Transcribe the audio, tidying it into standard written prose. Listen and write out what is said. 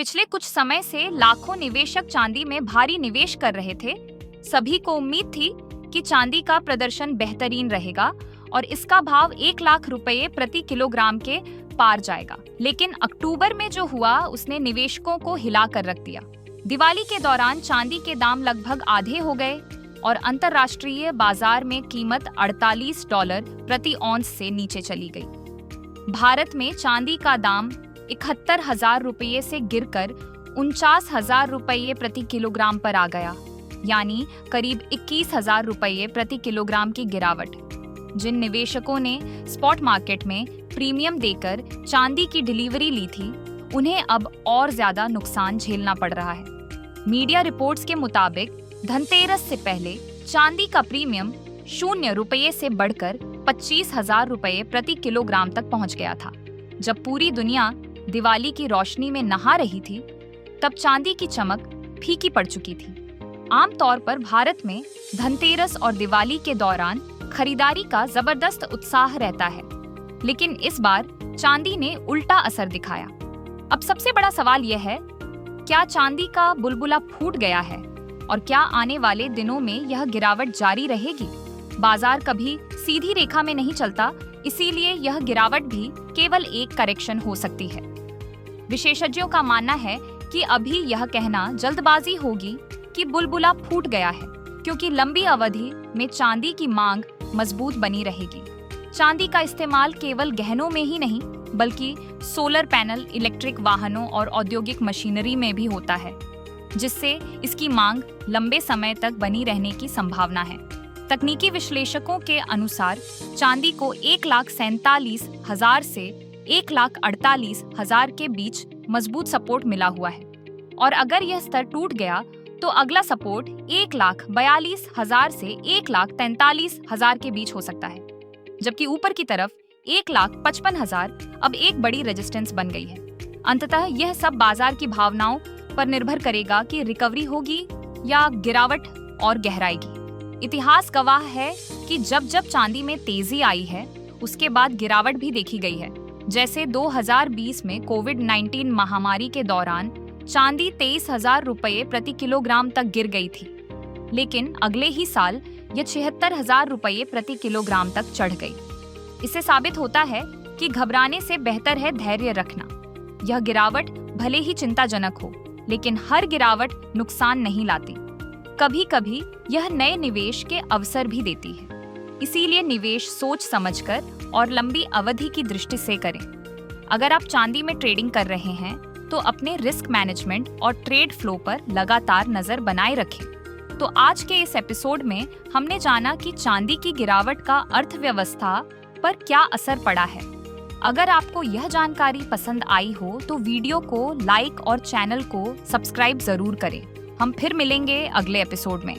पिछले कुछ समय से लाखों निवेशक चांदी में भारी निवेश कर रहे थे। सभी को उम्मीद थी कि चांदी का प्रदर्शन बेहतरीन रहेगा और इसका भाव 1 लाख रुपए प्रति किलोग्राम के पार जाएगा। लेकिन अक्टूबर में जो हुआ उसने निवेशकों को हिला कर रख दिया। दिवाली के दौरान चांदी के दाम लगभग आधे हो गए और अंतर्राष्ट्रीय बाजार में कीमत $48 प्रति औंस से नीचे चली गई। भारत में चांदी का दाम 71,000 रुपये से गिरकर 49,000 रुपये प्रति किलोग्राम पर आ गया, यानी करीब 21,000 रुपये प्रति किलोग्राम की गिरावट। जिन निवेशकों ने स्पॉट मार्केट में प्रीमियम देकर चांदी की डिलीवरी ली थी, उन्हें अब और ज्यादा नुकसान झेलना पड़ रहा है। मीडिया रिपोर्ट्स के मुताबिक धनतेरस से पहले चांदी का प्रीमियम ₹0 से बढ़कर 25,000 रुपये प्रति किलोग्राम तक पहुंच गया था। जब पूरी दुनिया दिवाली की रोशनी में नहा रही थी, तब चांदी की चमक फीकी पड़ चुकी थी। आमतौर पर भारत में धनतेरस और दिवाली के दौरान खरीदारी का जबरदस्त उत्साह रहता है, लेकिन इस बार चांदी ने उल्टा असर दिखाया। अब सबसे बड़ा सवाल यह है, क्या चांदी का बुलबुला फूट गया है और क्या आने वाले दिनों में यह गिरावट जारी रहेगी? बाजार कभी सीधी रेखा में नहीं चलता, इसीलिए यह गिरावट भी केवल एक करेक्शन हो सकती है। विशेषज्ञों का मानना है कि अभी यह कहना जल्दबाजी होगी कि बुलबुला फूट गया है, क्योंकि लंबी अवधि में चांदी की मांग मजबूत बनी रहेगी। चांदी का इस्तेमाल केवल गहनों में ही नहीं, बल्कि सोलर पैनल, इलेक्ट्रिक वाहनों और औद्योगिक मशीनरी में भी होता है, जिससे इसकी मांग लंबे समय तक बनी रहने की संभावना है। तकनीकी विश्लेषकों के अनुसार चांदी को 1,47,000 से 1,48,000 के बीच मजबूत सपोर्ट मिला हुआ है, और अगर यह स्तर टूट गया तो अगला सपोर्ट 1,42,000 से 1,43,000 के बीच हो सकता है, जबकि ऊपर की तरफ 1,55,000 अब एक बड़ी रेजिस्टेंस बन गई है। अंततः यह सब बाजार की भावनाओं पर निर्भर करेगा कि रिकवरी होगी या गिरावट और गहराएगी। इतिहास गवाह है कि जब जब चांदी में तेजी आई है, उसके बाद गिरावट भी देखी गई है। जैसे 2020 में कोविड-19 महामारी के दौरान चांदी 23,000 रुपये प्रति किलोग्राम तक गिर गई थी, लेकिन अगले ही साल यह 76,000 रुपये प्रति किलोग्राम तक चढ़ गई। इससे साबित होता है कि घबराने से बेहतर है धैर्य रखना। यह गिरावट भले ही चिंताजनक हो, लेकिन हर गिरावट नुकसान नहीं लाती। कभी कभी यह नए निवेश के अवसर भी देती है। इसीलिए निवेश सोच समझकर और लंबी अवधि की दृष्टि से करें। अगर आप चांदी में ट्रेडिंग कर रहे हैं, तो अपने रिस्क मैनेजमेंट और ट्रेड फ्लो पर लगातार नजर बनाए रखें। तो आज के इस एपिसोड में हमने जाना कि चांदी की गिरावट का अर्थव्यवस्था पर क्या असर पड़ा है। अगर आपको यह जानकारी पसंद आई हो तो वीडियो को लाइक और चैनल को सब्सक्राइब जरूर करें। हम फिर मिलेंगे अगले एपिसोड में।